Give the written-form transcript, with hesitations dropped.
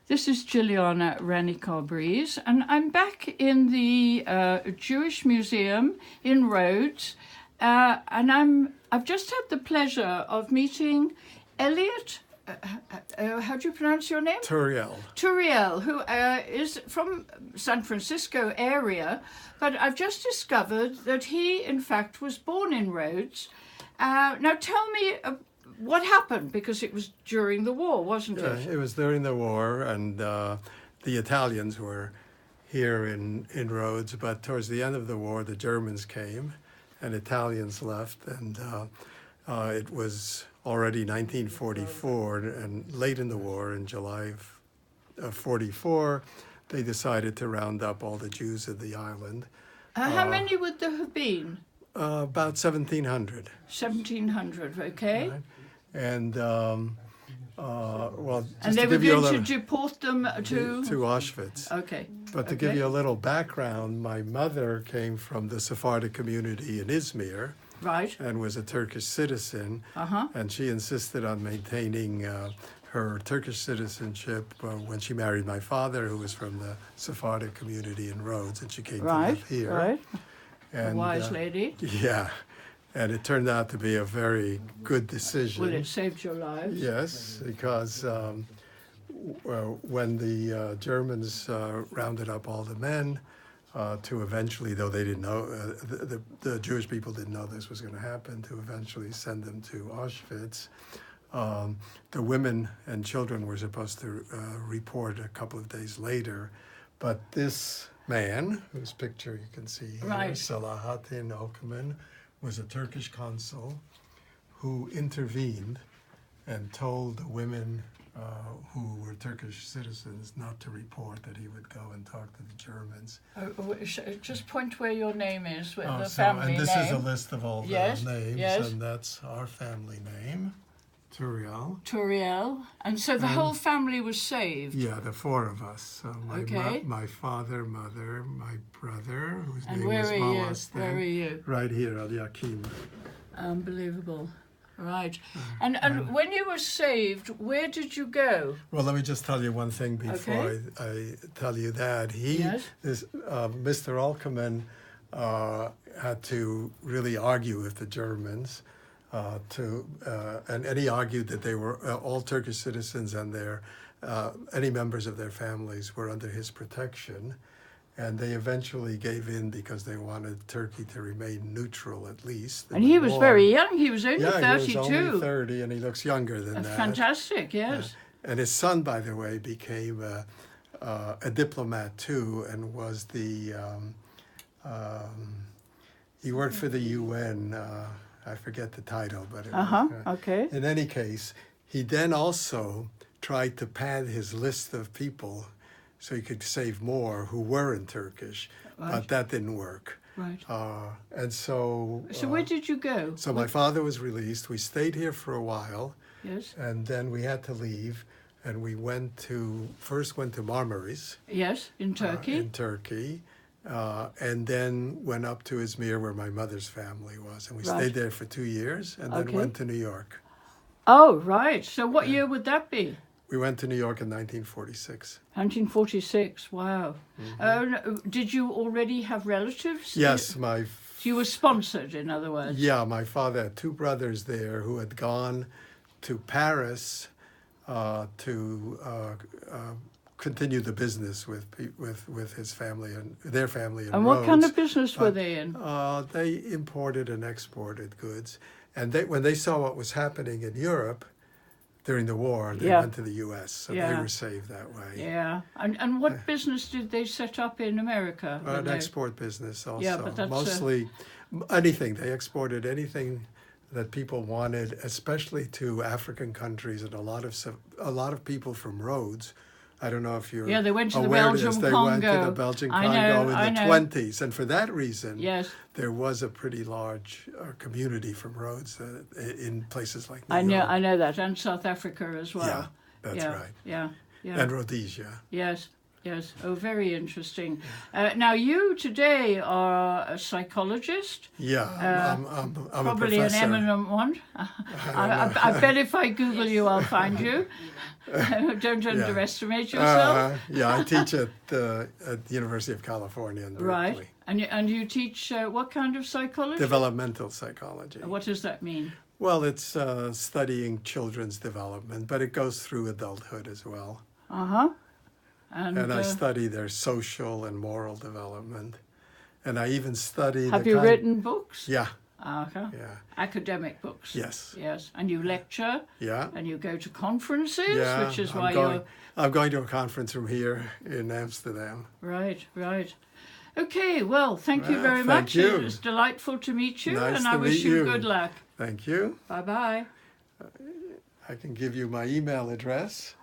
This is Jilliana Ranicar-Breese, and I'm back in the Jewish Museum in Rhodes, and I've just had the pleasure of meeting Elliot. How do you pronounce your name? Turiel. Turiel, who is from San Francisco area, but I've just discovered that he, in fact, was born in Rhodes. Now tell me what happened, because it was during the war, wasn't it? It was during the war, and the Italians were here in Rhodes, but towards the end of the war, the Germans came, and Italians left, and it was already 1944, and late in the war, in July of 44, they decided to round up all the Jews of the island. How many would there have been? About 1,700. 1,700, okay. Right. And well, and they were going to deport them to Auschwitz. Okay. But to give you a little background, my mother came from the Sephardic community in Izmir, right, and was a Turkish citizen. And she insisted on maintaining her Turkish citizenship when she married my father, who was from the Sephardic community in Rhodes, and she came to live here. Right. And, a wise lady. Yeah. And it turned out to be a very good decision. Well, it saved your lives. Yes, because when the Germans rounded up all the men to eventually, though they didn't know, the Jewish people didn't know this was going to happen, to eventually send them to Auschwitz, the women and children were supposed to report a couple of days later. But this man, whose picture you can see here, right, Selahattin Okerman, was a Turkish consul who intervened and told the women who were Turkish citizens not to report, that he would go and talk to the Germans. Just point where your name is, with the family name. And this is a list of all the names, and that's our family name, Turiel. Turiel. And so the whole family was saved? Yeah, the four of us. So my father, mother, my brother, whose name was Mawas. Where are you? Right here, Al Yakim. Unbelievable. Right. And when you were saved, where did you go? Well, let me just tell you one thing before I tell you that. Mr. Alkeman had to really argue with the Germans. And he argued that they were all Turkish citizens, and any members of their families were under his protection. And they eventually gave in because they wanted Turkey to remain neutral, at least. And he was very young. He was only 32. He was only 30, and he looks younger than that. Fantastic, yes. And his son, by the way, became a diplomat too, and was he worked for the UN. I forget the title, but okay. In any case, he then also tried to pad his list of people so he could save more who weren't Turkish, but that didn't work. Right. And so... So where did you go? So my father was released. We stayed here for a while. Yes. And then we had to leave, and we first went to Marmaris. Yes, in Turkey. In Turkey. And then went up to Izmir, where my mother's family was. And we stayed there for 2 years, and then went to New York. Oh, right. So what year would that be? We went to New York in 1946. 1946, wow. Did you already have relatives? Yes, You were sponsored, in other words? Yeah, my father had two brothers there who had gone to Paris to continue the business with his family and their family in Rhodes. And what kind of business were they in? They imported and exported goods. And when they saw what was happening in Europe during the war, they went to the U.S., so they were saved that way. Yeah. And what business did they set up in America? An export business also. Yeah, but that's mostly anything. They exported anything that people wanted, especially to African countries, and a lot of people from Rhodes. I don't know if you're they went to the aware Belgian of this. They Congo. went to the Belgian Congo in the 20s, and for that reason, there was a pretty large community from Rhodes in places like New York. I know that, and South Africa as well. Yeah, that's right. Yeah. And Rhodesia. Yes. Yes. Oh, very interesting. Now, you today are a psychologist. Yeah, I'm a Probably an professor. eminent one. I bet if I Google you, I'll find you. Don't underestimate yourself. Yeah, I teach at the University of California in Berkeley. Right. And you teach what kind of psychology? Developmental psychology. What does that mean? Well, it's studying children's development, but it goes through adulthood as well. Uh-huh. And I study their social and moral development. And I even study... Have you written books? Yeah. Uh-huh. Yeah. Academic books? Yes. Yes. And you lecture? Yeah. And you go to conferences? Yeah. Which is why you're... I'm going to a conference from here in Amsterdam. Right, right. Okay, well, thank you very much. You. It was delightful to meet you, Nice and I to wish meet you you. good luck. Thank you. Bye-bye. I can give you my email address.